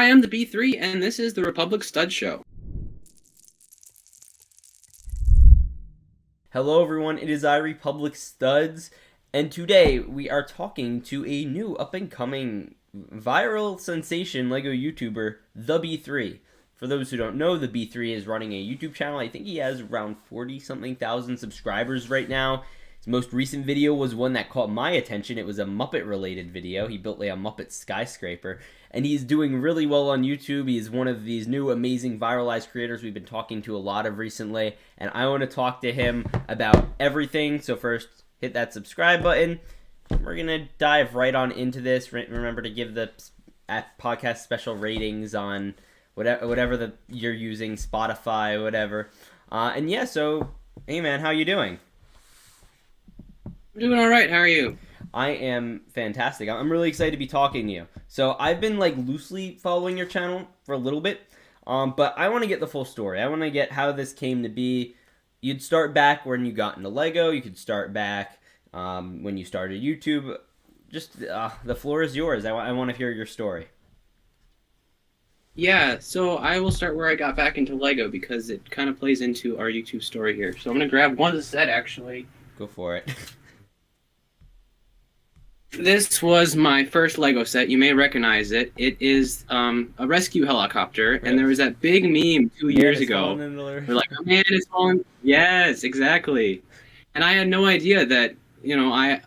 I am the B3, and this is the Republic Stud Show. Hello everyone, it is Republic Studs, and today we are talking to a new up-and-coming viral sensation LEGO YouTuber, the B3. For those who don't know, the B3 is running a YouTube channel. I think he has around 40-something thousand subscribers right now. His most recent video was one that caught my attention. It was a Muppet-related video. He built a Muppet skyscraper, and he's doing really well on YouTube. He's one of these new amazing viralized creators we've been talking to a lot of recently, and I want to talk to him about everything. So first, hit that subscribe button. We're going to dive right on into this. Remember to give the podcast special ratings on whatever you're using, Spotify, whatever. And yeah, so, hey man, how you doing? I'm doing all right. How are you? I am fantastic. I'm really excited to be talking to you. So I've been like loosely following your channel for a little bit, but I want to get the full story. I want to get how this came to be. You'd start back when you got into LEGO. You could start back when you started YouTube. Just the floor is yours. I want to hear your story. Yeah, so I will start where I got back into LEGO because it kind of plays into our YouTube story here. So I'm going to grab one set, actually. Go for it. This was my first LEGO set. You may recognize it. It is a rescue helicopter, and there was that big meme 2 years ago. They're like, "Oh man, it's falling." Yes, exactly. And I had no idea that,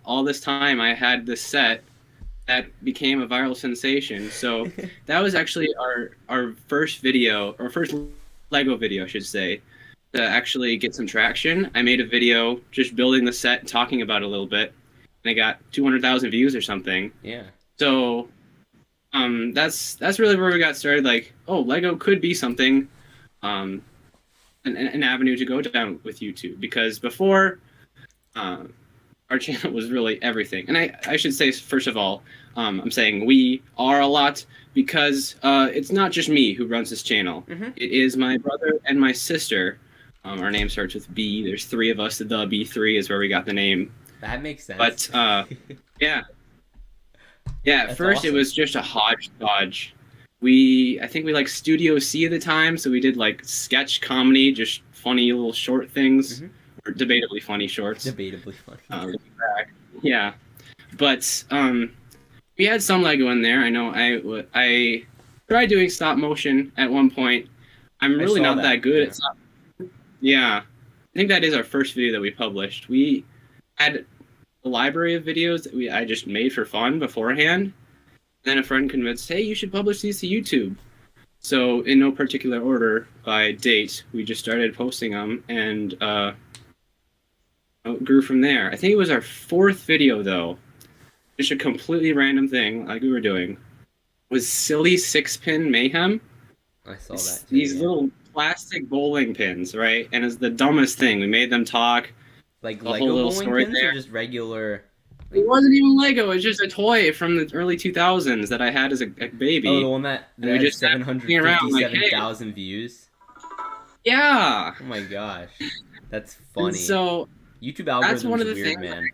all this time I had this set that became a viral sensation. So that was actually our first video, or first LEGO video, I should say, to actually get some traction. I made a video just building the set and talking about it a little bit. And I got 200,000 views or something. Yeah. So, that's really where we got started. Like, oh, LEGO could be something, an avenue to go down with YouTube. Because before, our channel was really everything. And I should say, first of all, I'm saying we are a lot because it's not just me who runs this channel. Mm-hmm. It is my brother and my sister. Our name starts with B. There's three of us. The B3 is where we got the name. That makes sense. But, yeah. Yeah, at first awesome. It was just a hodgepodge. I think we liked Studio C at the time, so we did, like, sketch comedy, just funny little short things. Mm-hmm. Or debatably funny shorts. Debatably funny. Yeah. But, we had some LEGO in there. I know I tried doing stop motion at one point. I'm really not that good at stop. Yeah. I think that is our first video that we published. We had a library of videos that I just made for fun beforehand. Then a friend convinced, hey, you should publish these to YouTube. So in no particular order by date, we just started posting them, and it grew from there. I think it was our fourth video, though. Just a completely random thing, like we were doing, was silly 6-pin mayhem. I saw that. These little plastic bowling pins, right? And it's the dumbest thing. We made them talk. Like Lego bowling pins or just regular? It wasn't even Lego. It was just a toy from the early 2000s that I had as a baby. Oh, the one that had 757,000 views? Yeah. Oh my gosh. That's funny. And so YouTube algorithm that's one of the weird, things, man.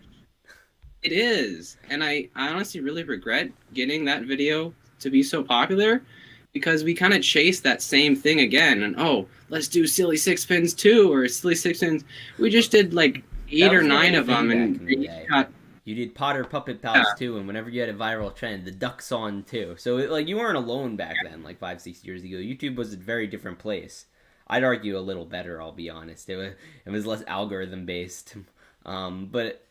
It is. And I honestly really regret getting that video to be so popular because we kind of chased that same thing again. And, oh, let's do silly 6-pins too, or silly 6-pins. We just did like 8 or 9 of them, and you did Potter Puppet Pals too, and whenever you had a viral trend, the Ducks on too. So you weren't alone back then, like 5-6 years ago. YouTube was a very different place. I'd argue a little better, I'll be honest. It was less algorithm based, but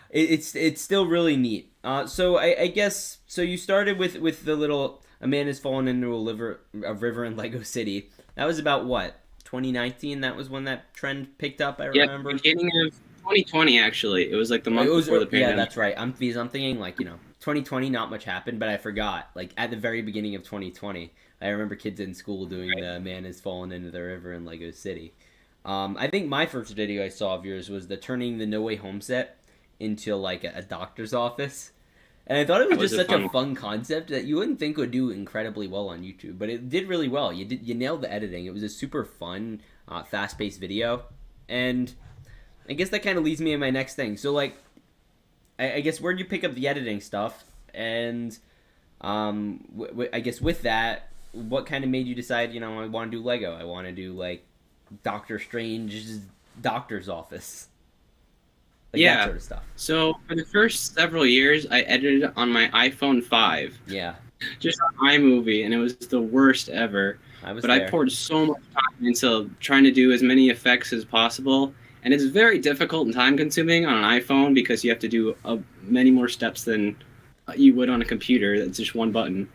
it's still really neat. So I guess so. You started with the little "A Man Has Fallen into a River in Lego City." That was about what? 2019, that was when that trend picked up, I remember. Yeah, beginning of 2020, actually. It was like the month before the pandemic. Yeah, that's right. I'm thinking, 2020, not much happened, but I forgot. Like, at the very beginning of 2020, I remember kids in school doing the Man Has Fallen into the River in Lego City. I think my first video I saw of yours was the turning the No Way Home set into, like, a doctor's office. And I thought it was just such a fun concept that you wouldn't think would do incredibly well on YouTube, but it did really well. You nailed the editing. It was a super fun, fast-paced video, and I guess that kind of leads me to my next thing. So, I guess where'd you pick up the editing stuff? And I guess with that, what kind of made you decide, I want to do Lego? I want to do like Doctor Strange's doctor's office. Like that sort of stuff. So for the first several years, I edited on my iPhone 5. Yeah. Just on iMovie, and it was the worst ever. I poured so much time into trying to do as many effects as possible, and it's very difficult and time-consuming on an iPhone because you have to do many more steps than you would on a computer. That's just one button.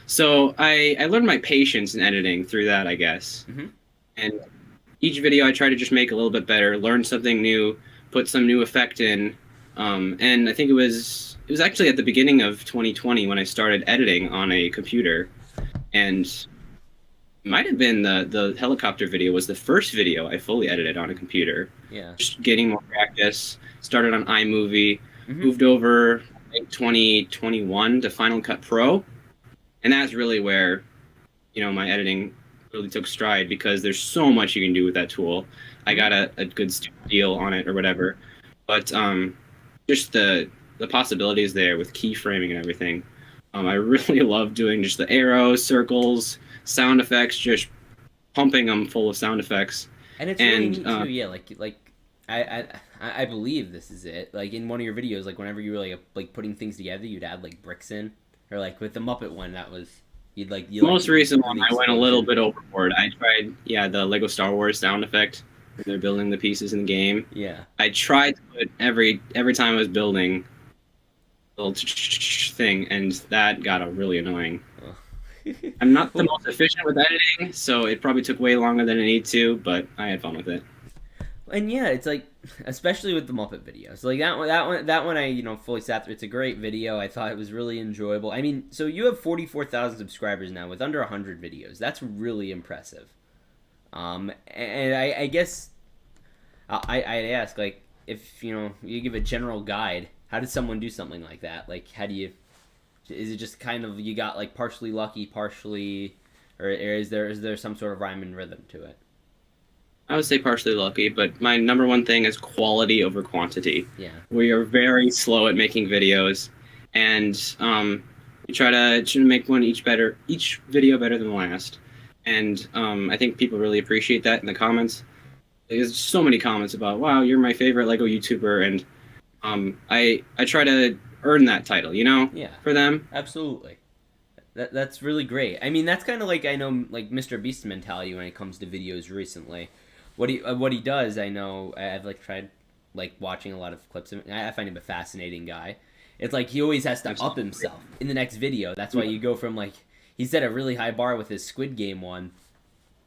So I learned my patience in editing through that, I guess. Mm-hmm. And each video I try to just make a little bit better, learn something new, put some new effect in. And I think it was actually at the beginning of 2020 when I started editing on a computer. And it might have been the helicopter video was the first video I fully edited on a computer. Yeah. Just getting more practice. Started on iMovie, moved over in 2021 to Final Cut Pro. And that's really where, my editing really took stride because there's so much you can do with that tool. I got a good deal on it or whatever. But just the possibilities there with keyframing and everything. I really love doing just the arrows, circles, sound effects, just pumping them full of sound effects. And it's really neat too, yeah. Like I believe this is it. Like in one of your videos, like whenever you were like putting things together, you'd add like bricks in, or like with the Muppet one, that was most recent one. I went a little bit overboard. I tried, the Lego Star Wars sound effect. They're building the pieces in the game. Yeah. I tried to put every time I was building a little thing, and that got really annoying. Oh. I'm not the most efficient with editing, so it probably took way longer than it needed to, but I had fun with it. And yeah, it's like, especially with the Muppet videos, like that one I fully sat through. It's a great video. I thought it was really enjoyable. I mean, so you have 44,000 subscribers now with under 100 videos. That's really impressive. And I guess I'd ask, like, if you give a general guide, how does someone do something like that? Like, how do you? Is it just kind of you got like partially lucky, partially, or is there some sort of rhyme and rhythm to it? I would say partially lucky, but my number one thing is quality over quantity. Yeah. We are very slow at making videos, and we try to make each video better than the last. And I think people really appreciate that in the comments. There's so many comments about, wow, you're my favorite Lego YouTuber, and I try to earn that title, for them. Absolutely. That's really great. I mean, that's kind of like, I know, like Mr. Beast mentality when it comes to videos recently. What he does, I know, I've like tried like watching a lot of clips of him. I find him a fascinating guy. It's like he always has to up himself in the next video. That's why you go from like, he set a really high bar with his Squid Game one,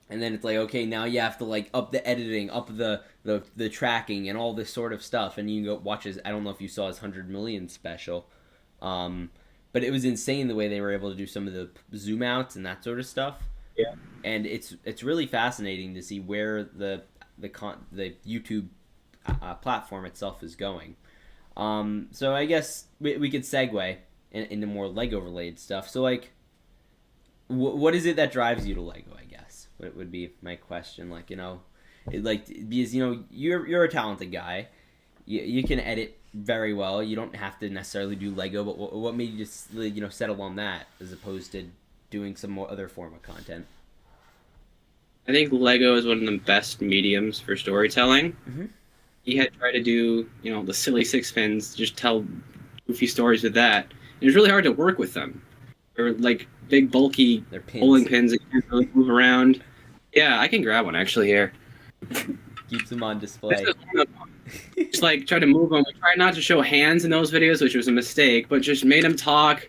and then it's like, okay, now you have to like up the editing, up the tracking, and all this sort of stuff. And you can go watch his. I don't know if you saw his 100 million special, but it was insane the way they were able to do some of the zoom outs and that sort of stuff. Yeah, and it's really fascinating to see where the YouTube platform itself is going. So I guess we could segue into more Lego related stuff. So like, what is it that drives you to Lego? I guess what would be my question. Like because you're a talented guy, you can edit very well. You don't have to necessarily do Lego, but what made you just settle on that as opposed to doing some more other form of content? I think Lego is one of the best mediums for storytelling. Mm-hmm. He had tried to do, the silly sixpins, just tell goofy stories with that. And it was really hard to work with them. They're like big, bulky bowling pins that you can't really move around. Yeah, I can grab one actually here. Keeps them on display. Just like try to move them. We tried not to show hands in those videos, which was a mistake, but just made them talk.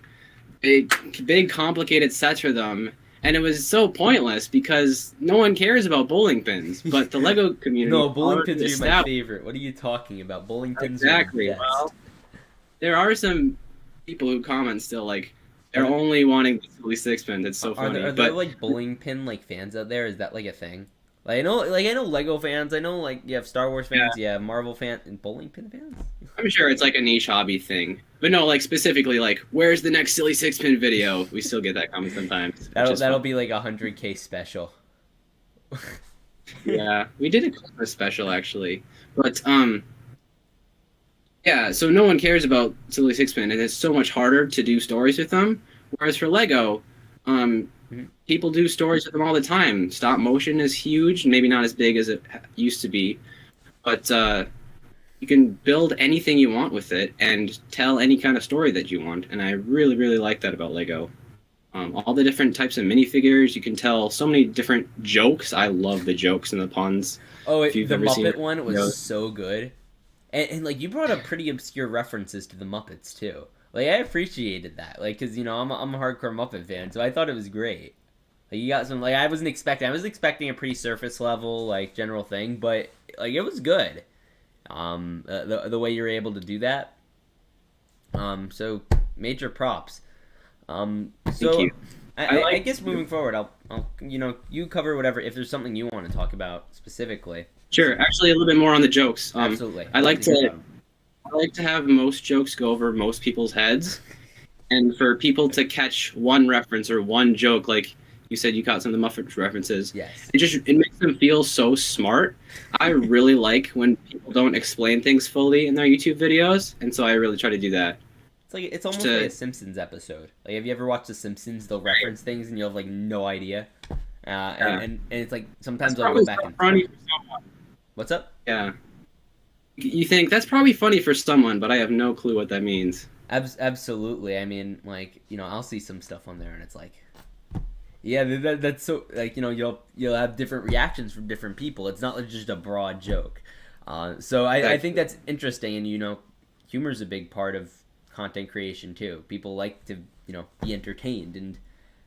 Big, complicated sets for them. And it was so pointless because no one cares about bowling pins. But the Lego community... No, bowling pins are my favorite. What are you talking about? Bowling pins exactly. are the best. Well, there are some people who comment still, like, they're only wanting the silly sixpins. It's so funny. Are there like bowling pin like fans out there? Is that like a thing? Like I know Lego fans. I know like you have Star Wars fans. Yeah, Marvel fans and bowling pin fans. I'm sure it's like a niche hobby thing, but no, like specifically, like where's the next silly sixpin video? We still get that comment sometimes. That'll be like 100K special. Yeah, we did a Christmas special actually, but yeah. So no one cares about silly sixpin, and it's so much harder to do stories with them. Whereas for Lego, people do stories with them all the time. Stop motion is huge, maybe not as big as it used to be, but you can build anything you want with it and tell any kind of story that you want. And I really, really like that about Lego. All the different types of minifigures, you can tell so many different jokes. I love the jokes and the puns. Oh, the Muppet one was so good. And like, you brought up pretty obscure references to the Muppets, too. Like, I appreciated that. Like, because, you know, I'm a hardcore Muppet fan, so I thought it was great. Like, you got some, like, I was expecting a pretty surface level, like, general thing, but, like, it was good. The way you're able to do that. So, major props. Thank you. I guess moving forward, I'll you know, you cover whatever, if there's something you want to talk about specifically. Sure. Actually, a little bit more on the jokes. Absolutely. I like to have most jokes go over most people's heads, and for people to catch one reference or one joke, like you said, you caught some of the Muppet references. Yes. It makes them feel so smart. I really like when people don't explain things fully in their YouTube videos, and so I really try to do that. It's almost like a Simpsons episode. Like, have you ever watched The Simpsons? They'll reference things and you'll have like no idea. And it's like sometimes they'll go back and forth. What's up? Yeah. You think that's probably funny for someone, but I have no clue what that means. Absolutely. I mean, like, you know, I'll see some stuff on there and it's like, yeah, that's so, like, you know, you'll have different reactions from different people. It's not like just a broad joke. So I think that's interesting, and, you know, humor is a big part of content creation too. People like to, you know, be entertained, and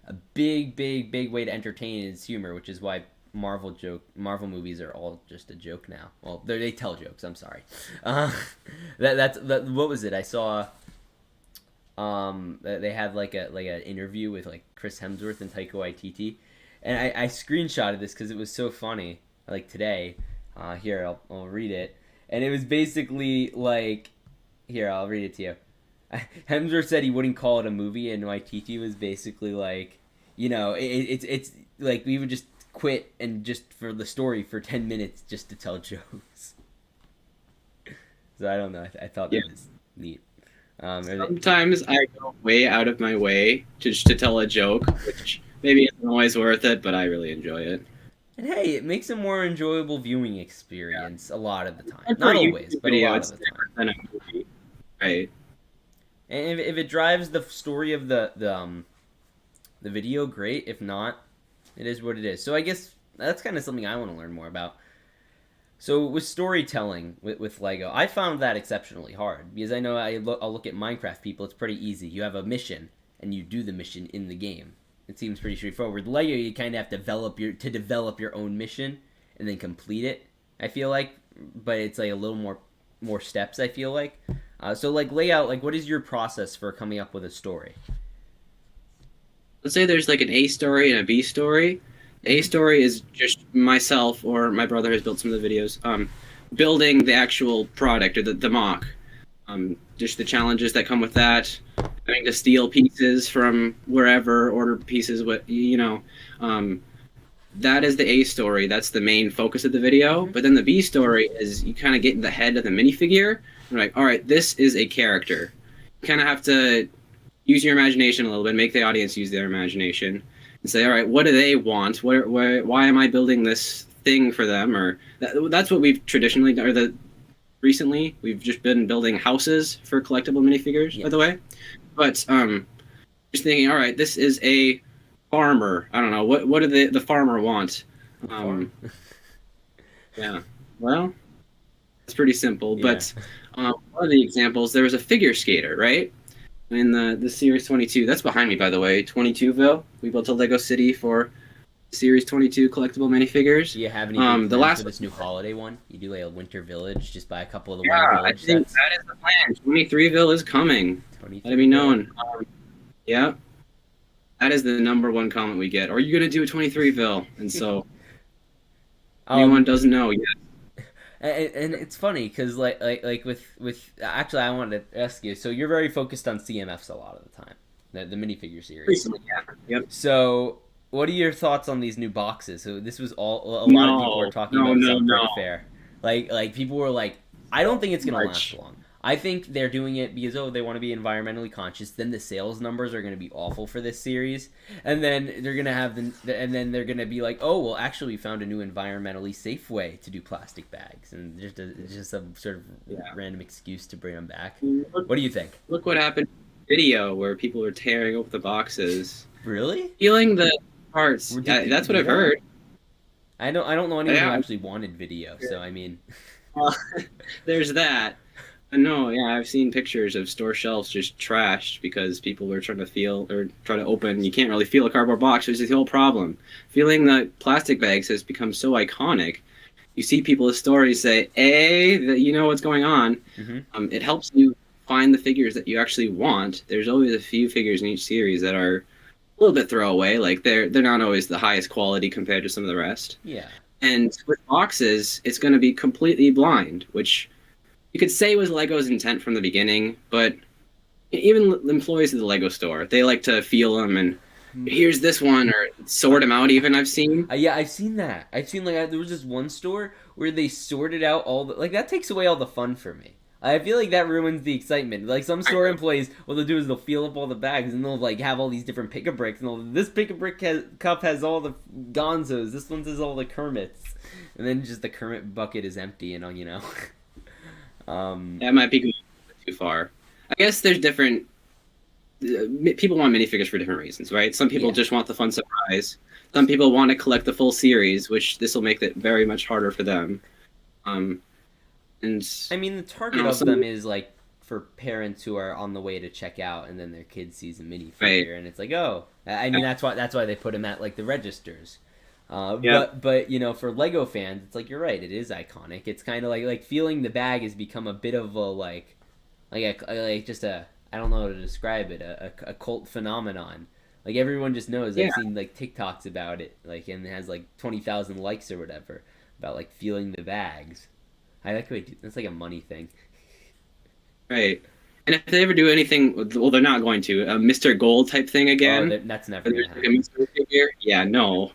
a big way to entertain is humor, which is why Marvel movies are all just a joke now. Well, they tell jokes. I'm sorry. That's what was it? I saw. They had like an interview with like Chris Hemsworth and Taika Waititi, and I screenshotted this because it was so funny. Like today, here I'll read it, and it was basically like, here I'll read it to you. Hemsworth said he wouldn't call it a movie, and Waititi was basically like, you know, it's like we would just quit and just for the story for 10 minutes just to tell jokes. So I don't know. I thought that was neat. Sometimes I go way out of my way to tell a joke, which maybe isn't always worth it, but I really enjoy it. And hey, it makes a more enjoyable viewing experience a lot of the time. Not always, but a lot of the time. Than a movie. Right. And if it drives the story of the video, great. If not, it is what it is. So I guess that's kind of something I want to learn more about. So with storytelling with Lego, I found that exceptionally hard, because I know I'll look at Minecraft people. It's pretty easy. You have a mission and you do the mission in the game. It seems pretty straightforward. Lego, you kind of have to develop your own mission and then complete it, I feel like, but it's like a little more steps, I feel like. So like layout, like what is your process for coming up with a story? Let's say there's like an A story and a B story. A story is just myself, or my brother has built some of the videos, building the actual product, or the mock. Just the challenges that come with that, having to steal pieces from wherever, order pieces, that is the A story. That's the main focus of the video. But then the B story is you kind of get in the head of the minifigure. You're like, all right, this is a character. You kind of have to use your imagination a little bit, make the audience use their imagination, and say, all right, what do they want? Why am I building this thing for them? Or that's what we've traditionally done, or recently we've just been building houses for collectible minifigures, by the way. But just thinking, all right, this is a farmer. I don't know, what do the farmer want? Yeah, well, it's pretty simple. But one of the examples, there was a figure skater, right? In the Series 22. That's behind me, by the way. 22ville. We built a Lego city for Series 22 collectible minifigures. Do you have any plans for this new holiday one? You do like a winter village, just buy a couple of the winter village sets? I think that is the plan. 23ville is coming. Let it be known. Yeah. That is the #1 comment we get. Are you going to do a 23ville? And so anyone doesn't know yet. And it's funny because like with actually I wanted to ask you. So you're very focused on CMFs a lot of the time, the minifigure series. Recently, yeah. Yep. So what are your thoughts on these new boxes? So this was a lot of people were talking about this at Fair. Like people were like, I don't think it's gonna last long. I think they're doing it because they want to be environmentally conscious. Then the sales numbers are going to be awful for this series, and then they're going to have and then they're going to be like, oh well, actually we found a new environmentally safe way to do plastic bags, and it's just some sort of random excuse to bring them back. What do you think? Look what happened in the video where people were tearing open the boxes. Really? Peeling the parts. That's what I've heard. I don't know anyone who actually wanted video, so I mean. There's that. No, I've seen pictures of store shelves just trashed because people were trying to feel or try to open. You can't really feel a cardboard box, which is the whole problem. Feeling the plastic bags has become so iconic. You see people in stories say, "Hey, you know what's going on." Mm-hmm. It helps you find the figures that you actually want. There's always a few figures in each series that are a little bit throwaway. Like they're not always the highest quality compared to some of the rest. Yeah. And with boxes, it's going to be completely blind, which you could say was Lego's intent from the beginning, but even the employees of the Lego store, they like to feel them and here's this one, or sort them out even, I've seen. Yeah, I've seen that. I've seen, there was this one store where they sorted out all the, that takes away all the fun for me. I feel like that ruins the excitement. Like, some store employees, what they'll do is they'll feel up all the bags, and they'll, have all these different pick-a-bricks, and this pick-a-brick cup has all the Gonzos, this one has all the Kermits, and then just the Kermit bucket is empty, That might be too far. I guess there's different... people want minifigures for different reasons, right? Some people just want the fun surprise. Some people want to collect the full series, which this will make it very much harder for them. And I mean, the target of them is for parents who are on the way to check out, and then their kid sees a minifigure, and it's like, oh, I mean, that's why they put them at the registers. But for Lego fans, it's like, you're right, it is iconic. It's kind of like feeling the bag has become a bit of a I don't know how to describe it, a cult phenomenon. Everyone just knows. I've seen TikToks about it, and it has 20,000 likes or whatever about feeling the bags. I like the way it's a money thing. Right. And if they ever do anything, well, they're not going to, a Mr. Gold type thing again. Oh, that's never going to happen. A Mr. Figure? Yeah, no.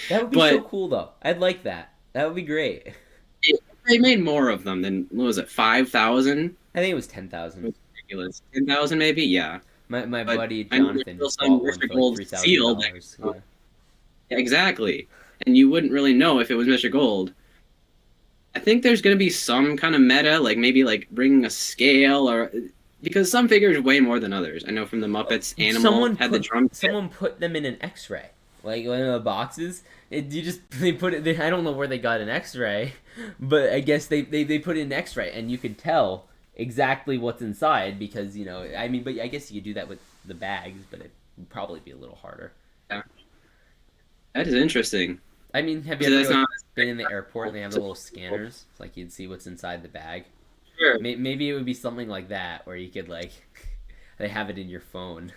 That would be so cool, though. I'd like that. That would be great. They made more of them than, what was it, 5,000? I think it was 10,000. It was ridiculous. 10,000 maybe? Yeah. My buddy Jonathan bought one for $3,000. Yeah. Yeah, exactly. And you wouldn't really know if it was Mr. Gold. I think there's going to be some kind of meta, maybe bringing a scale, or because some figures weigh more than others. I know from the Muppets, Animal had the drum. Someone put them in an X-ray, one of the boxes. They put it. I don't know where they got an X-ray, but I guess they put in an X-ray, and you could tell exactly what's inside because but I guess you could do that with the bags, but it would probably be a little harder. Yeah, that is interesting. I mean, have you ever been in the airport and they have the little scanners? You'd see what's inside the bag. Sure. Maybe it would be something like that, where you could they have it in your phone.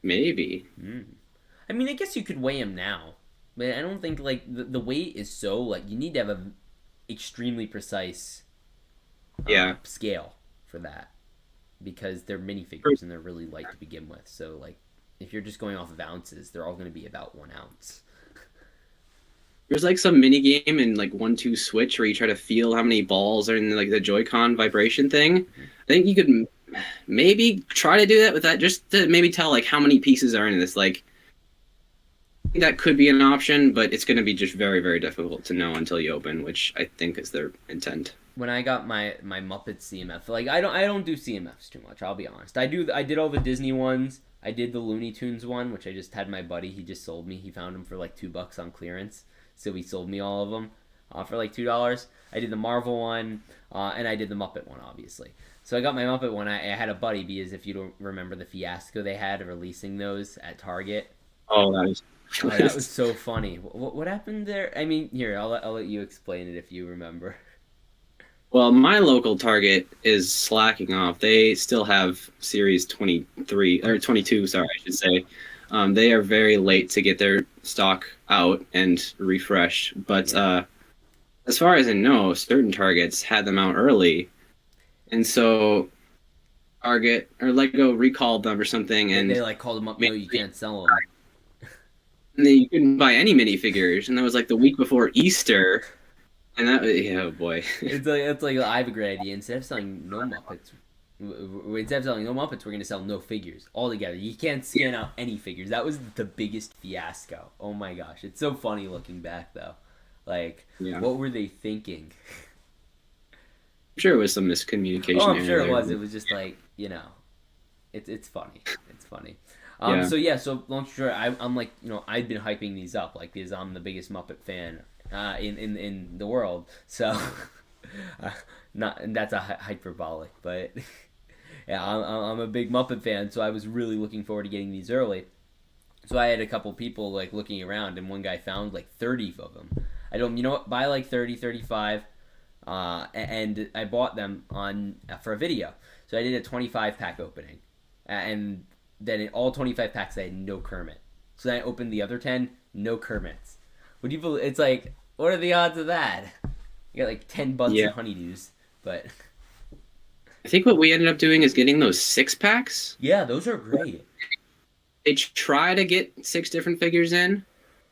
Maybe. I mean, I guess you could weigh them now, but I don't think the weight is so you need to have a extremely precise scale for that, because they're minifigures and they're really light to begin with. So if you're just going off of ounces, they're all going to be about 1 ounce. There's some mini game in 1-2 Switch where you try to feel how many balls are in the Joy-Con vibration thing. I think you could maybe try to do that with that, just to maybe tell how many pieces are in this. That could be an option, but it's going to be just very, very difficult to know until you open, which I think is their intent. When I got my Muppet CMF, I don't do CMFs too much. I'll be honest. I did all the Disney ones. I did the Looney Tunes one, which I just had my buddy. He just sold me. He found them for $2 on clearance. So he sold me all of them for $2. I did the Marvel one, and I did the Muppet one, obviously. So I got my Muppet one. I had a buddy, because if you don't remember the fiasco they had of releasing those at Target. Oh, that was so funny. What happened there? I mean, here, I'll let you explain it if you remember. Well, my local Target is slacking off. They still have Series 23, or 22, sorry, I should say. They are very late to get their stock out and refreshed. But as far as I know, certain Targets had them out early. And so Target or Lego recalled them or something. And they called them up, no, you can't sell them. And then you couldn't buy any minifigures. And that was the week before Easter. And that, yeah, oh boy. It's like I have a great idea. Instead of selling no Muppets, we're gonna sell no figures altogether. You can't scan out any figures. That was the biggest fiasco. Oh my gosh, it's so funny looking back though. Like, Yeah. what were they thinking? I'm sure it was some miscommunication. Oh, I'm sure it there. was. It was just like, it's funny. It's funny. Yeah. So long story short, I'm like, I've been hyping these up like because I'm the biggest Muppet fan in the world. So, not and that's a hyperbolic, but yeah, I'm a big Muppet fan. So I was really looking forward to getting these early. So I had a couple people like looking around, and one guy found like 30 of them. I don't, you know what? Buy like 30, 35, and I bought them on for a video. So I did a 25 pack opening, and then in all 25 packs I had no Kermit. So then I opened the other 10, no Kermits. Would you believe? It's like, what are the odds of that? You got like 10 buns Yeah. and honeydews, but I think what we ended up doing is getting those 6-packs. yeah, those are great. They try to get 6 different figures in.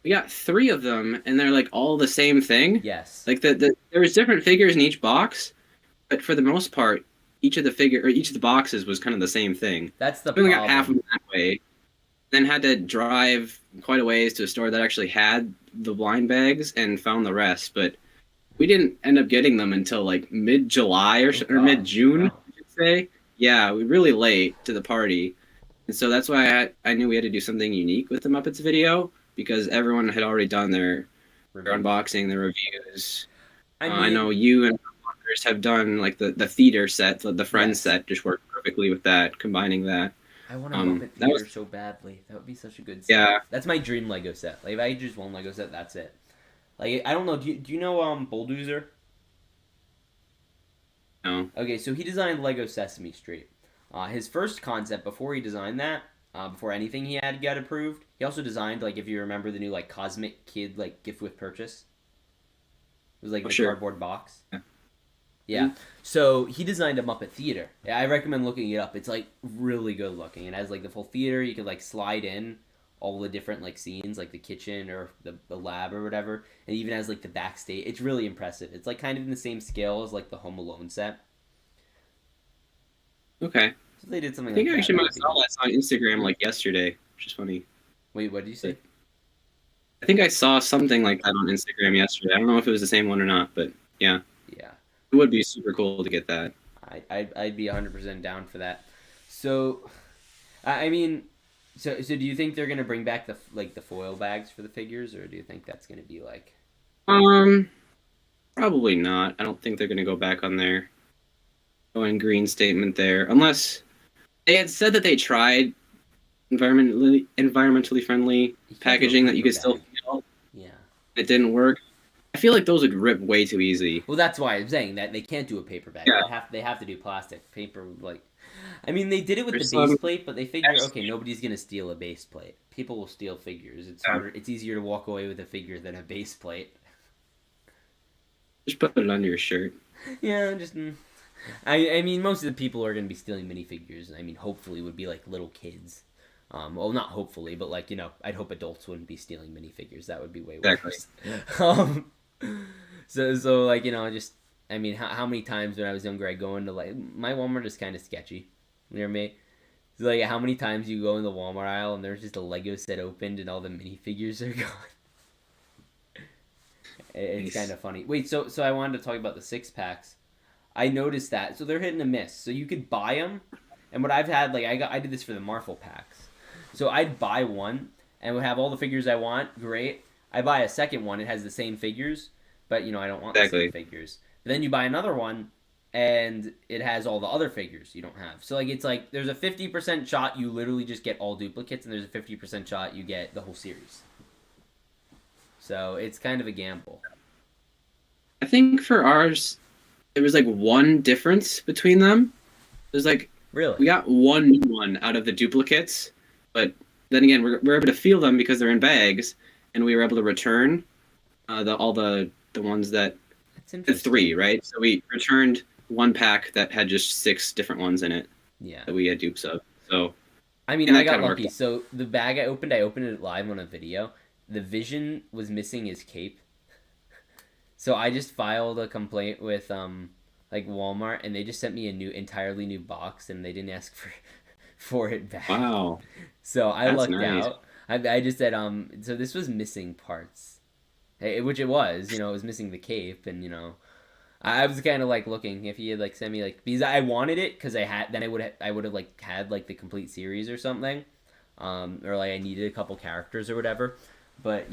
We got 3 of them, and they're like all the same thing. Yes. Like there was different figures in each box, but for the most part, each of the boxes was kind of the same thing. That's the We only problem. got half of them that way. Then had to drive quite a ways to a store that actually had the blind bags and found the rest. But we didn't end up getting them until like mid-July or mid-June, I should say. Yeah, we were really late to the party. And so that's why I knew we had to do something unique with the Muppets video because everyone had already done their unboxing, their reviews. I know you and others have done like the theater set, the Friends set, just worked perfectly with that, combining that. I want a Muppet theater so badly. That would be such a good set. Yeah. That's my dream Lego set. Like, if I just one Lego set, that's it. Like, I don't know. Do you know Bulldozer? No. Okay, so he designed Lego Sesame Street. His first concept before he designed that, before anything he had got approved, he also designed, like, if you remember the new, like, Cosmic Kid, like, gift with purchase. It was like the cardboard box. Yeah. Yeah. So he designed a Muppet theater. Yeah, I recommend looking it up. It's like really good looking. It has like the full theater. You could like slide in all the different like scenes, like the kitchen or the lab or whatever. And it even has like the backstage. It's really impressive. It's like kind of in the same scale as like the Home Alone set. Okay. So they did something. I think like I actually might have saw that on Instagram like yesterday, which is funny. Wait, what did you say? I think I saw something like that on Instagram yesterday. I don't know if it was the same one or not, but yeah. Yeah. It would be super cool to get that. I'd be 100% down for that. So, I mean, so do you think they're gonna bring back the foil bags for the figures, or do you think that's gonna be like? Probably not. I don't think they're gonna go back on their going green statement there, unless they had said that they tried environmentally friendly packaging that you could still feel. Yeah. It didn't work. I feel like those would rip way too easy. Well, that's why I'm saying that they can't do a paper bag. Yeah. They have to do plastic. Paper, like, I mean, they did it with the base plate, but they figure, okay, nobody's gonna steal a base plate. People will steal figures. It's harder. It's easier to walk away with a figure than a base plate. Just put it under your shirt. Yeah, just. I mean, most of the people who are gonna be stealing minifigures. I mean, hopefully, would be like little kids. Well, not hopefully, but like I'd hope adults wouldn't be stealing minifigures. That would be way worse. Exactly. So like just I mean, how many times when I was younger I go into like my Walmart is kind of sketchy near me. So like how many times you go in the Walmart aisle and there's just a Lego set opened and all the minifigures are gone. It's kind of funny. Wait, so I wanted to talk about the 6-packs. I noticed that so they're hit and miss. So you could buy them, and what I've had like I did this for the Marvel packs. So I'd buy one and would have all the figures I want. Great. I buy a second one. It has the same figures, but I don't want the same figures. But then you buy another one, and it has all the other figures you don't have. So like it's like there's a 50% shot you literally just get all duplicates, and there's a 50% shot you get the whole series. So it's kind of a gamble. I think for ours, there was like one difference between them. There's like really we got one new one out of the duplicates. But then again, we're able to feel them because they're in bags, and we were able to return all the ones that the 3, right? So we returned one pack that had just 6 different ones in it. Yeah. That we had dupes of. So I mean, I got lucky. So the bag I opened it live on a video. The Vision was missing his cape. So I just filed a complaint with like Walmart, and they just sent me a entirely new box, and they didn't ask for for it back. Wow, So I that's lucked nice. out. I just said so this was missing parts, which it was. It was missing the cape, and I was kind of like looking if he had like sent me like because I wanted it because I would have like had like the complete series or something, or like I needed a couple characters or whatever, but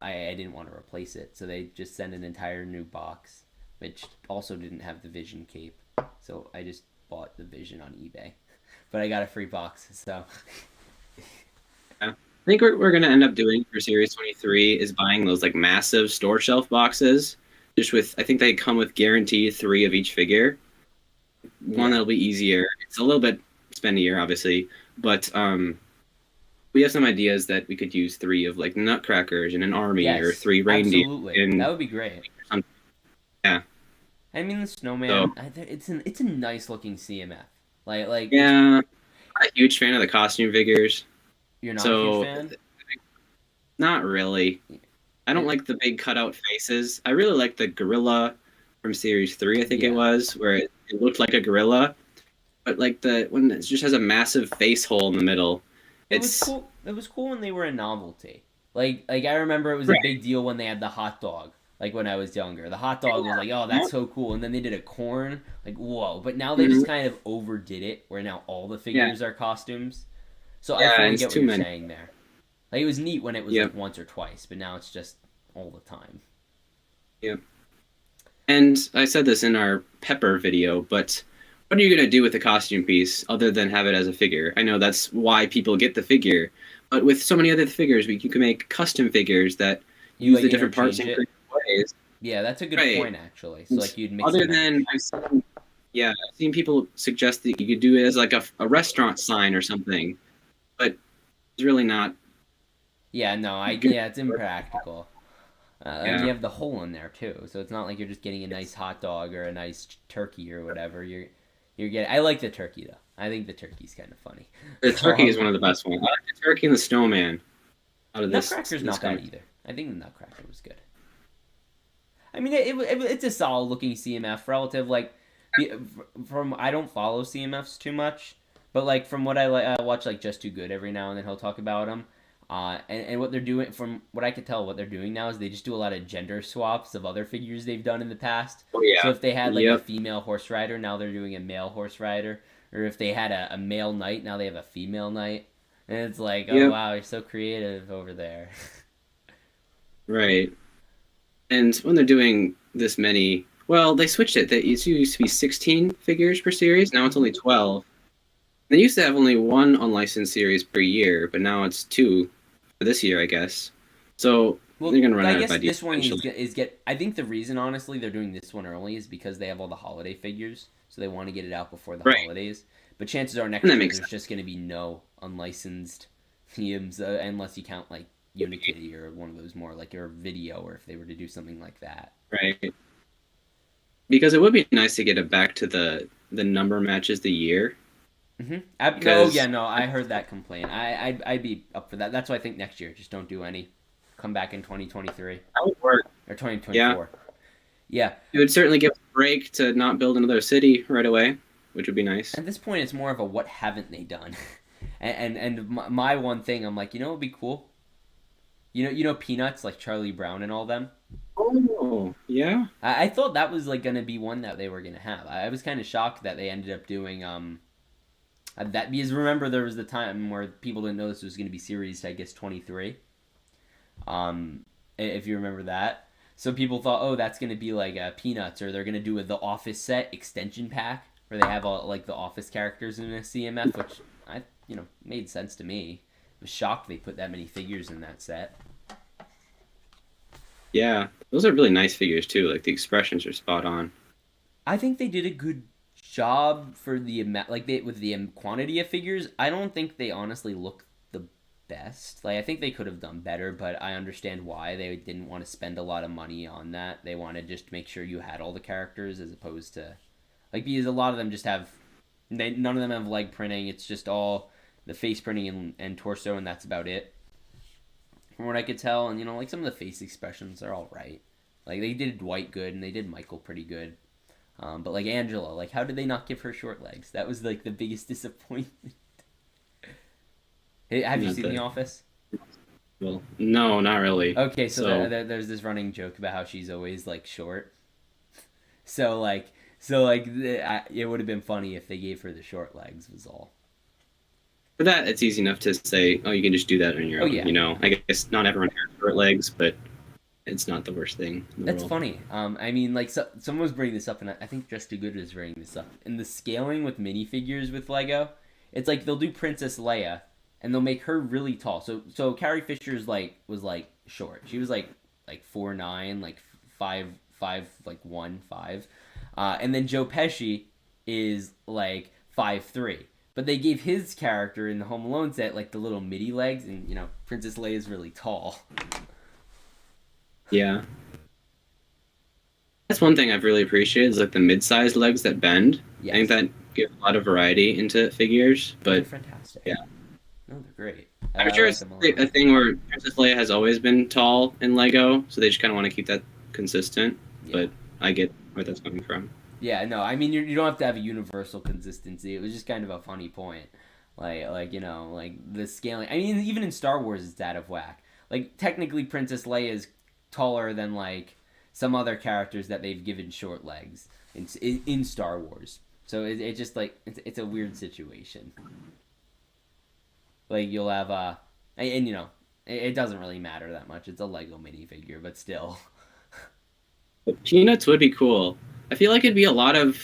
I didn't want to replace it, so they just sent an entire new box, which also didn't have the Vision cape, so I just bought the Vision on eBay, but I got a free box, so. Yeah. I think what we're gonna end up doing for Series 23 is buying those like massive store shelf boxes, just with I think they come with guaranteed 3 of each figure. One Yeah. that'll be easier. It's a little bit spendier, obviously, but we have some ideas that we could use 3 of like nutcrackers and an army, or Yes, 3 reindeer absolutely. That and would be great. something. Yeah. I mean, the So snowman. It's a nice looking CMF. Like it's yeah, I'm not a huge fan of the costume figures. you're not a huge So fan. not really. I don't It, like the big cutout faces. I really like the gorilla from Series 3, I think it yeah, was, where it looked like a gorilla. But like the when it just has a massive face hole in the middle. it was It's cool. It was cool when they were a novelty. Like I remember it was a right. big deal when they had the hot dog. Like when I was younger, the hot dog was like, oh, Yeah. that's so cool. And then they did a corn, like whoa. But now they Mhm. just kind of overdid it, where now all the Yeah. figures are costumes. So I Yeah, and fully it's get what too you're many. saying there. Like it was neat when it was Yep. like once or twice, but now it's just all the time. Yep. And I said this in our Pepper video, but what are you gonna do with the costume piece other than have it as a figure? I know that's why people get the figure, but with so many other figures, you can make custom figures that You use like the different parts interchange in it. creative ways. Yeah, that's a good Right. point actually. So And like you'd mix other and than match. yeah, I've seen people suggest that you could do it as like a restaurant sign or something, but it's really not Yeah, no, good. it's impractical. And you Yeah. have the hole in there too, so it's not like you're just getting a nice hot dog or a nice turkey or whatever. You're getting. I like the turkey though. I think the turkey's kind of funny. The turkey is um, one of the best ones. I like the turkey and the snowman out of Nutcracker's this not bad coming. either. I think the Nutcracker was good. I mean, it's a solid looking CMF relative. Like from I don't follow CMFs too much, but like from what I watch like Just Too Good every now and then he'll talk about them. And what they're doing, from what I could tell, what they're doing now is they just do a lot of gender swaps of other figures they've done in the past. Oh So yeah. if they had like a Yep. female horse rider, now they're doing a male horse rider. Or if they had a male knight, now they have a female knight. And it's like, oh Yep. wow, you're so creative over there. Right. And when they're doing this many, well, they switched it. It used to be 16 figures per series. Now it's only 12. They used to have only one unlicensed series per year, but now it's 2 for this year, I guess. So they're Well, gonna run I out of guess ideas this one eventually. is get. I think the reason, honestly, they're doing this one early is because they have all the holiday figures, so they want to get it out before the Right. holidays. But chances are And next that year makes there's sense. just going to be no unlicensed themes, unless you count like Unikitty or one of those more like your video, or if they were to do something like that. Right. Because it would be nice to get it back to the number matches the year. No, yeah, Because no, I heard that complaint. I'd be up for that. That's why I think next year just don't do any. Come back in 2023 that would work. or Yeah. 2024. Yeah, It would certainly give us a break to not build another city right away, which would be nice. at this point it's more of a what haven't they done. And my one thing, I'm like, what would be cool? You know Peanuts, like Charlie Brown and all them. Oh, yeah. I thought that was like gonna be one that they were gonna have. I was kind of shocked that they ended up doing that, because remember there was the time where people didn't know this was gonna be series, I guess 23. If you remember that, so people thought, oh, that's gonna be like Peanuts, or they're gonna do the Office set extension pack where they have all like the Office characters in a CMF, which I made sense to me. I was shocked they put that many figures in that set. Yeah. Those are really nice figures too. Like the expressions are spot on. I think they did a good job for the amount, like with the quantity of figures. I don't think they honestly look the best. Like I think they could have done better, but I understand why they didn't want to spend a lot of money on that. They wanted just to make sure you had all the characters, as opposed to like, because a lot of them just have none of them have leg printing. It's just all the face printing and torso, and that's about it. From what I could tell, and like some of the face expressions are all right. Like they did Dwight good and they did Michael pretty good. But like Angela, like how did they not give her short legs? That was like the biggest disappointment. Hey, have you seen The Office? Well, no, not really. Okay, so there's this running joke about how she's always like short. It would have been funny if they gave her the short legs. Was all. For that, it's easy enough to say, oh, you can just do that on your own. Yeah. You know, I guess not everyone has short legs, but it's not the worst thing in the That's world. funny. I mean, like someone was bringing this up, and I think Just Too Good was bringing this up. In the scaling with minifigures with Lego, it's like they'll do Princess Leia, and they'll make her really tall. So Carrie Fisher's was short. She was like 4'9", like 5'5", like 1'5", and then Joe Pesci is like 5'3". But they gave his character in the Home Alone set like the little midi legs, and you know Princess Leia is really tall. Yeah. That's one thing I've really appreciated is like the mid-sized legs that bend. Yes. I think that gives a lot of variety into figures. But they're fantastic. Yeah. No, they're great. I'm sure it's a thing where Princess Leia has always been tall in Lego, so they just kind of want to keep that consistent. Yeah. But I get where that's coming from. Yeah, no, I mean you don't have to have a universal consistency. It was just kind of a funny point, like you know, like the scaling. I mean, even in Star Wars, it's out of whack. Like technically, Princess Leia is taller than like some other characters that they've given short legs in Star Wars. So it just like it's a weird situation. Like you'll have and you know it doesn't really matter that much. It's a Lego minifigure, but still. But Peanuts would be cool. I feel like it'd be a lot of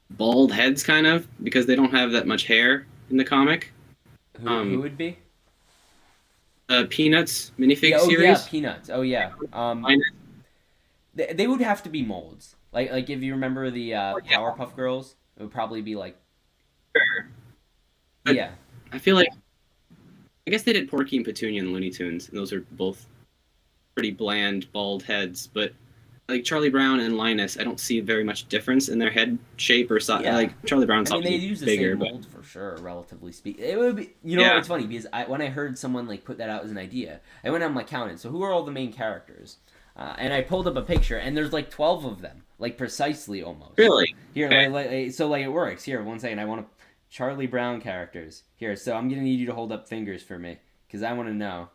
bald heads, kind of, because they don't have that much hair in the comic. Who would be? Peanuts minifig series. Yeah, Peanuts. Oh yeah. They would have to be molds. Like if you remember the Powerpuff Girls, it would probably be like. Sure. But yeah. I feel like, I guess they did Porky and Petunia in Looney Tunes, and those are both pretty bland, bald heads, but like Charlie Brown and Linus, I don't see very much difference in their head shape or size. Yeah. Like Charlie Brown's they use the bigger, same mold for sure, relatively speaking. It would be, you know, it's funny because when I heard someone like put that out as an idea, I went on my counted. So who are all the main characters? And I pulled up a picture, and there's like 12 of them, like precisely almost. Really? Here, okay. So it works. Here, 1 second. I want to Charlie Brown characters. Here, so I'm gonna need you to hold up fingers for me because I want to know.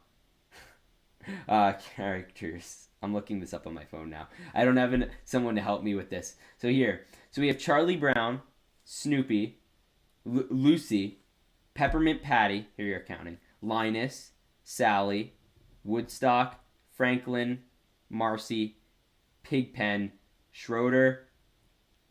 Characters. I'm looking this up on my phone now. I don't have someone to help me with this. So here. So we have Charlie Brown, Snoopy, Lucy, Peppermint Patty. Here you're counting. Linus, Sally, Woodstock, Franklin, Marcy, Pigpen, Schroeder,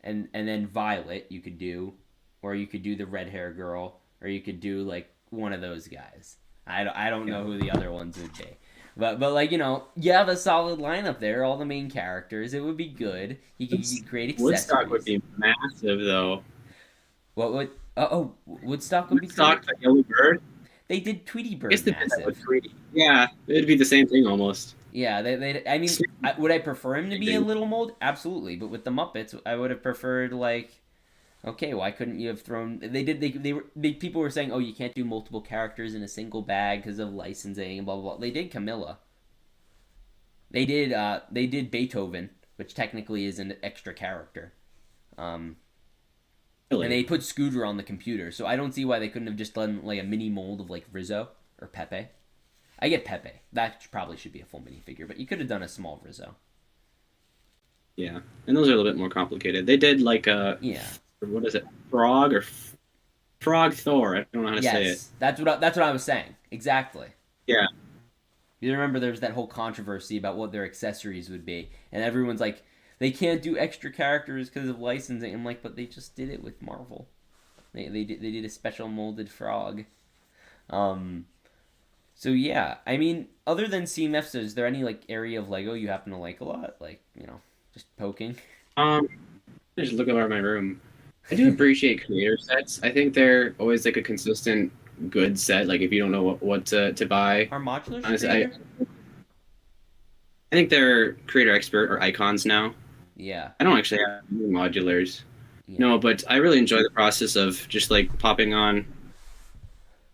and then Violet you could do. Or you could do the red hair girl. Or you could do like one of those guys. I don't know who the other ones would be. But like, you know, you have a solid lineup there, all the main characters. It would be good. You could get great accessories. Woodstock would be massive, though. What would... Woodstock would be good. Woodstock, the yellow bird? They did Tweety Bird. I guess they did that with Tweety. Yeah, it'd be the same thing almost. Yeah, I mean, would I prefer him to be a little mold? Absolutely. But with the Muppets, I would have preferred, like... Okay, why couldn't you have thrown... People were saying, oh, you can't do multiple characters in a single bag because of licensing and blah, blah, blah. They did Camilla. They did Beethoven, which technically is an extra character. Really? And they put Scooter on the computer, so I don't see why they couldn't have just done like a mini mold of like Rizzo or Pepe. I get Pepe. That probably should be a full minifigure, but you could have done a small Rizzo. Yeah, and those are a little bit more complicated. They did like a... Yeah. What is it? Frog or Frog Thor? I don't know how to say it. That's what I was saying. Exactly. Yeah. You remember there was that whole controversy about what their accessories would be, and everyone's like, they can't do extra characters because of licensing. I'm like, but they just did it with Marvel. They did a special molded frog. So yeah, I mean, other than CMFs, is there any like area of Lego you happen to like a lot? Like, you know, just poking. Just look around my room. I do appreciate creator sets. I think they're always like a consistent good set. Like if you don't know what to buy. Are modulars honestly, I think they're creator expert or icons now. Yeah. I don't actually have any modulars. Yeah. No, but I really enjoy the process of just like popping on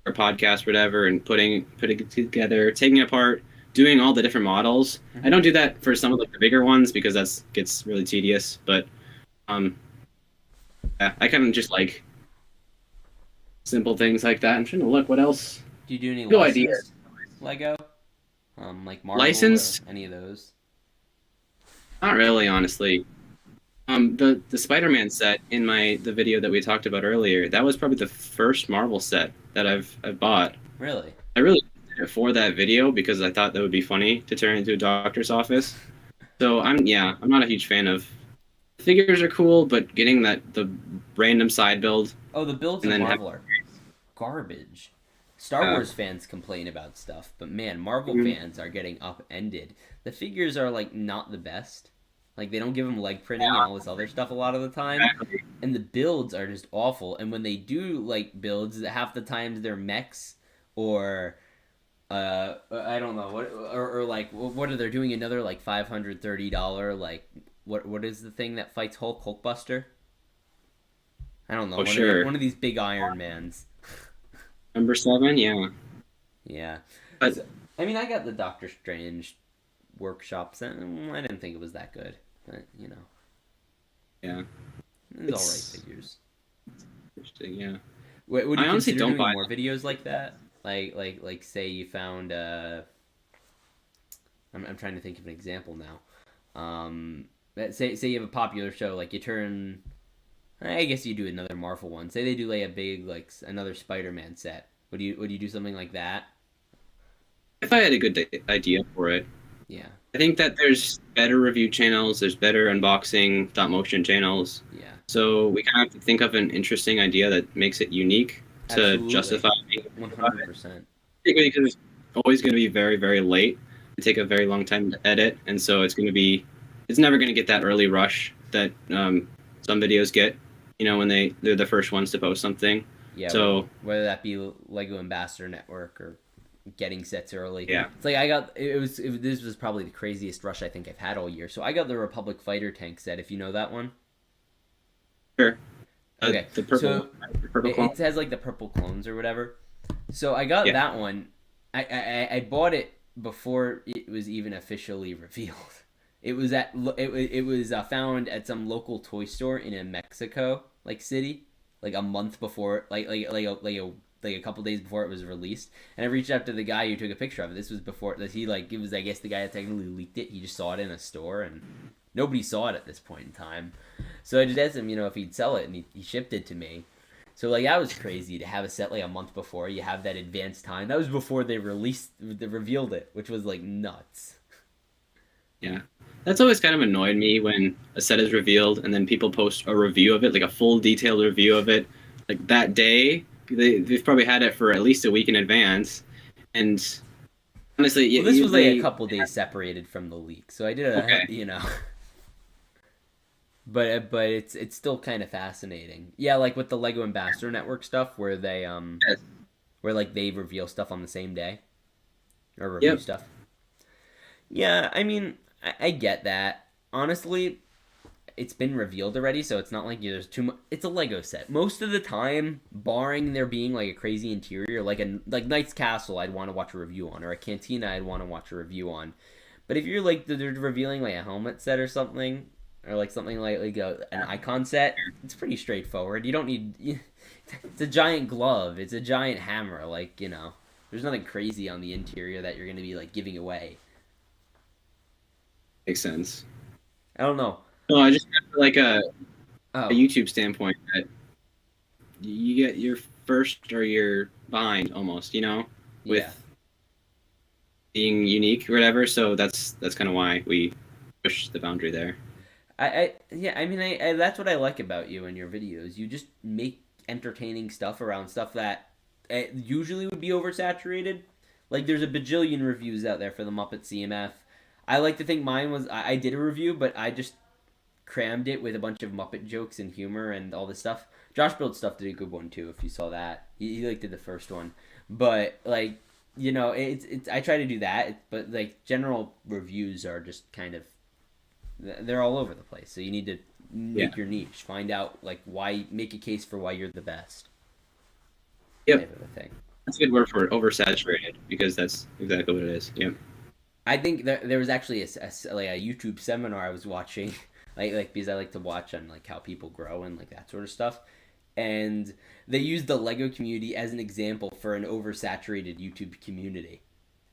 our podcast, whatever, and putting it together, taking it apart, doing all the different models. I don't do that for some of like the bigger ones because that gets really tedious. But yeah, I kind of just like simple things like that. I'm trying to look what else. Do you do any No idea. licensed Lego? Like Marvel Licensed? or any of those? Not really, honestly. The Spider-Man set in the video that we talked about earlier, that was probably the first Marvel set that I've bought. Really? I really did it for that video because I thought that would be funny to turn into a doctor's office. So I'm not a huge fan of figures are cool, but getting the random side build. Oh, the builds in Marvel are garbage. Star Wars fans complain about stuff, but man, Marvel fans are getting upended. The figures are like not the best. Like they don't give them leg printing and all this other stuff a lot of the time. Exactly. And the builds are just awful. And when they do like builds, half the times they're mechs or I don't know or like what are they doing another like $530 like what is the thing that fights Hulkbuster? I don't know. One of these big Iron Mans. Number 7, yeah. Yeah. But so, I mean, I got the Doctor Strange workshops, and I didn't think it was that good. But, you know. Yeah. It's all right figures. Interesting, yeah. Would you honestly consider don't doing buy more videos like that? Like say you found, I'm trying to think of an example now. Say you have a popular show, like you turn... I guess you do another Marvel one. Say they do like a big like another Spider-Man set. Would you do something like that? If I had a good idea for it. Yeah. I think that there's better review channels, there's better unboxing, stop motion channels. Yeah. So we kind of have to think of an interesting idea that makes it unique to justify 100%. Because it's always going to be very, very late. It take a very long time to edit, and so it's never going to get that early rush that some videos get. You know, when they're the first ones to post something. Yeah. So whether that be Lego Ambassador Network or getting sets early. Yeah. It's like this was probably the craziest rush I think I've had all year. So I got the Republic Fighter Tank set, if you know that one. Sure. Okay. The purple. So the purple clone. it has like the purple clones or whatever. So I got that one. I bought it before it was even officially revealed. It was found at some local toy store in a Mexico like city, like a month before, like a couple days before it was released. And I reached out to the guy who took a picture of it. This was before that it was I guess the guy that technically leaked it. He just saw it in a store and nobody saw it at this point in time. So I just asked him, if he'd sell it, and he shipped it to me. So like that was crazy to have a set like a month before. You have that advanced time. That was before they revealed it, which was like nuts. Yeah. That's always kind of annoyed me when a set is revealed and then people post a review of it, like a full detailed review of it, like that day. They've probably had it for at least a week in advance. And honestly, this was like a couple days separated from the leak, so I did But it's still kind of fascinating. Yeah, like with the Lego Ambassador Network stuff, where they where like they reveal stuff on the same day, or review stuff. Yeah, I mean, I get that. Honestly, it's been revealed already, so it's not like there's too much. It's a Lego set. Most of the time, barring there being like a crazy interior, like Knight's Castle, I'd want to watch a review on, or a Cantina, I'd want to watch a review on. But if you're like they're revealing like a helmet set or something, or like something like an icon set, it's pretty straightforward. You don't need. It's a giant glove. It's a giant hammer. Like there's nothing crazy on the interior that you're going to be like giving away. Makes sense. I don't know. No, I just have like a YouTube standpoint that you get your first or you're behind almost, with being unique or whatever. So that's kind of why we push the boundary there. I mean, that's what I like about you and your videos. You just make entertaining stuff around stuff that usually would be oversaturated. Like there's a bajillion reviews out there for the Muppet CMF. I like to think mine was... I did a review, but I just crammed it with a bunch of Muppet jokes and humor and all this stuff. Josh Build Stuff did a good one, too, if you saw that. He did the first one. But, like, it's I try to do that, but, like, general reviews are just kind of... They're all over the place, so you need to make your niche. Find out, like, why... Make a case for why you're the best. Yep. Type of a thing. That's a good word for it, oversaturated, because that's exactly what it is. Yep. I think there was actually like a YouTube seminar I was watching, like because I like to watch on like how people grow and like that sort of stuff, and they used the Lego community as an example for an oversaturated YouTube community,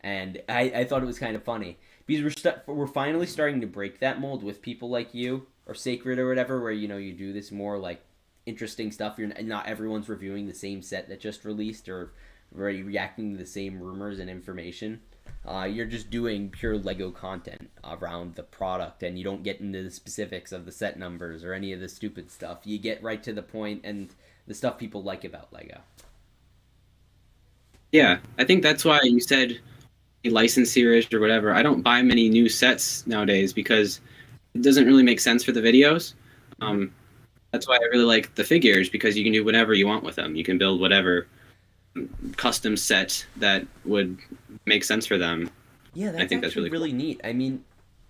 and I thought it was kind of funny because we're finally starting to break that mold with people like you or Sacred or whatever, where you do this more like interesting stuff. You're not everyone's reviewing the same set that just released or reacting to the same rumors and information. You're just doing pure Lego content around the product, and you don't get into the specifics of the set numbers or any of the stupid stuff. You get right to the point and the stuff people like about Lego. Yeah, I think that's why you said a license series or whatever. I don't buy many new sets nowadays because it doesn't really make sense for the videos. That's why I really like the figures, because you can do whatever you want with them. You can build whatever custom set that would make sense for them. Yeah, I think that's really really cool. neat. I mean,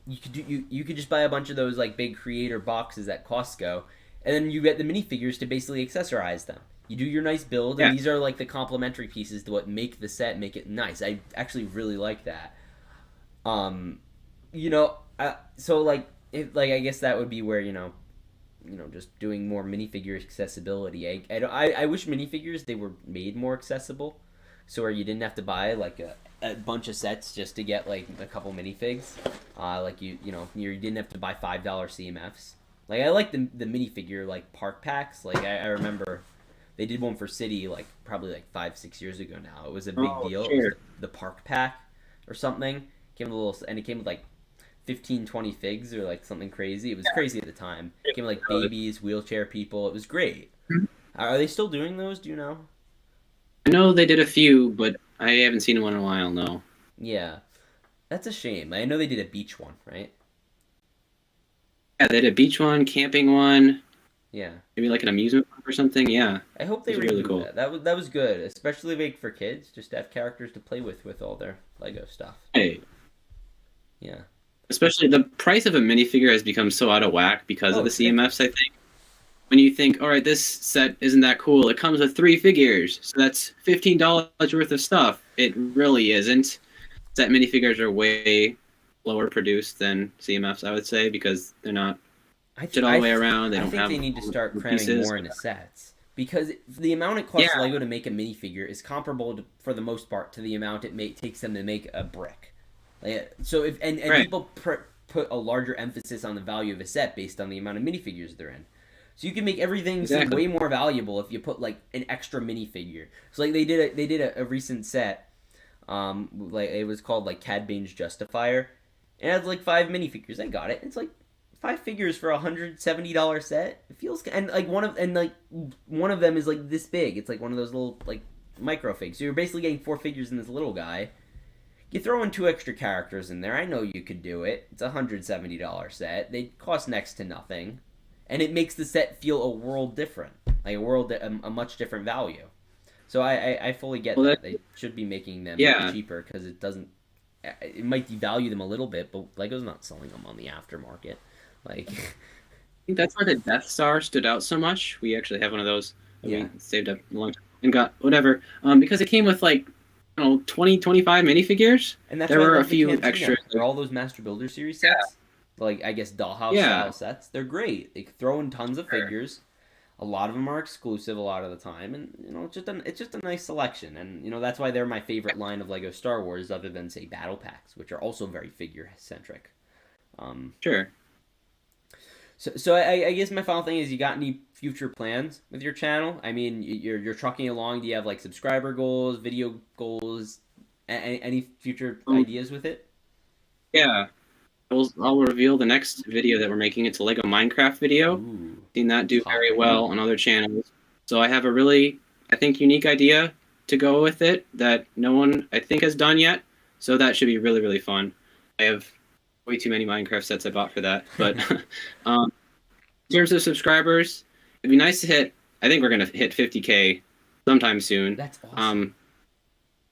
you could just buy a bunch of those like big creator boxes at Costco, and then you get the minifigures to basically accessorize them. You do your nice build, and these are like the complementary pieces to what make the set, make it nice. I actually really like that. So like I guess that would be where just doing more minifigure accessibility. I wish minifigures they were made more accessible, so where you didn't have to buy like a bunch of sets just to get like a couple minifigs. Like you didn't have to buy $5 CMFs. Like I like the minifigure like park packs. Like I remember they did one for City like probably like 5-6 years ago now. It was a big deal. Sure. It was the park pack or something. It came with it came with like 15-20 figs or like something crazy. It was crazy at the time. It came with like babies, wheelchair people. It was great. Are they still doing those? Do you know? I know they did a few, but I haven't seen one in a while, no. Yeah. That's a shame. I know they did a beach one, right? Yeah, they did a beach one, camping one, Yeah. maybe like an amusement park or something. Yeah, I hope they Those are redo really cool. that. That was good, especially like for kids, just to have characters to play with all their Lego stuff. hey, Yeah. especially the price of a minifigure has become so out of whack because of the CMFs, I think. When you think, all right, this set isn't that cool, it comes with 3 figures, so that's $15 worth of stuff. It really isn't. Set minifigures are way lower produced than CMFs, I would say, because they're not shit all the way around. They don't have. I think they need to start cramming pieces. more into sets, because the amount it costs Lego to make a minifigure is comparable to, for the most part, to the amount it takes them to make a brick. So if and Right. people put a larger emphasis on the value of a set based on the amount of minifigures they're in. So you can make everything seem way more valuable if you put like an extra minifigure. So like they did a recent set, like it was called like Cad Bane's Justifier. It had like 5 minifigures. I got it. It's like 5 figures for $170 set. It feels and like one of them is like this big. It's like one of those little like micro figs. So you're basically getting 4 figures in this little guy. You throw in 2 extra characters in there. I know you could do it. It's a $170 set. They cost next to nothing. And it makes the set feel a world different, like a much different value. So I fully get that they should be making them cheaper, because it might devalue them a little bit, but Lego's not selling them on the aftermarket. Like, I think that's why the Death Star stood out so much. We actually have one of those that we saved up a long time and got whatever, because it came with like 20, 25 minifigures. And that's there why were a few extra. They're all those Master Builder series sets. Like, I guess Dollhouse style sets. They're great. They throw in tons of figures. A lot of them are exclusive a lot of the time, and it's just a nice selection. And that's why they're my favorite line of Lego Star Wars, other than say Battle Packs, which are also very figure centric. Sure. So I guess my final thing is, you got any future plans with your channel? I mean, you're trucking along. Do you have like subscriber goals, video goals, any future ideas with it? Yeah. I'll reveal the next video that we're making. It's a Lego Minecraft video. Ooh. Seen that do very well on other channels. So I have a really, I think, unique idea to go with it that no one, I think, has done yet. So that should be really, really fun. I have way too many Minecraft sets I bought for that. But in terms of subscribers, it'd be nice to hit, I think we're going to hit 50K sometime soon. That's awesome.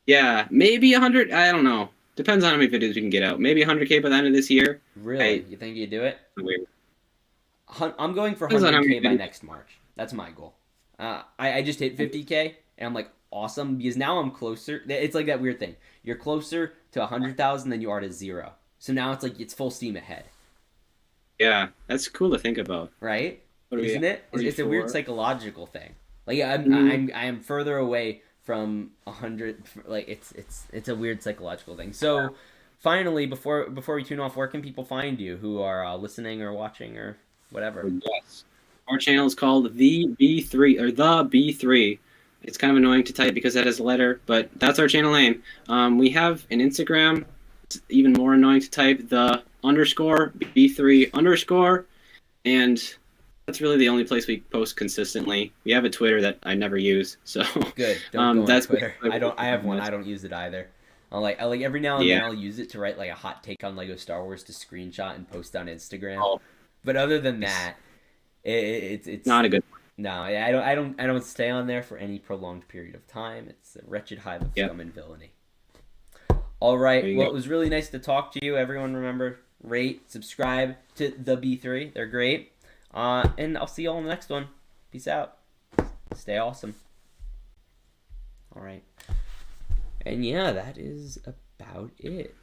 Yeah, maybe 100, I don't know. Depends on how many videos we can get out. Maybe 100K by the end of this year. Really? You think you do it? Weird. I'm going for 100K by next March. That's my goal. I just hit 50K, and I'm like, awesome because now I'm closer. It's like that weird thing. You're closer to 100,000 than you are to 0. So now it's like it's full steam ahead. Yeah, that's cool to think about. Right? Isn't it? It's a weird psychological thing. Like I am further away from 100. Like it's a weird psychological thing. So finally, before we tune off, where can people find you who are listening or watching or whatever? Yes, our channel is called the B3 or the B3. It's kind of annoying to type because that is a letter, but that's our channel name. We have an Instagram. It's even more annoying to type, the _B3 _, and that's really the only place we post consistently. We have a Twitter that I never use, so good. Don't go that's on Twitter. I have one. I don't use it either. I like every now and then I'll use it to write like a hot take on Lego Star Wars to screenshot and post on Instagram. Oh. But other than that, it's not a good one. No, I don't stay on there for any prolonged period of time. It's a wretched hive of scum and villainy. All right. Well, it was really nice to talk to you. Everyone, remember, rate, subscribe to the B3. They're great. And I'll see you all in the next one. Peace out. Stay awesome. All right. And yeah, that is about it.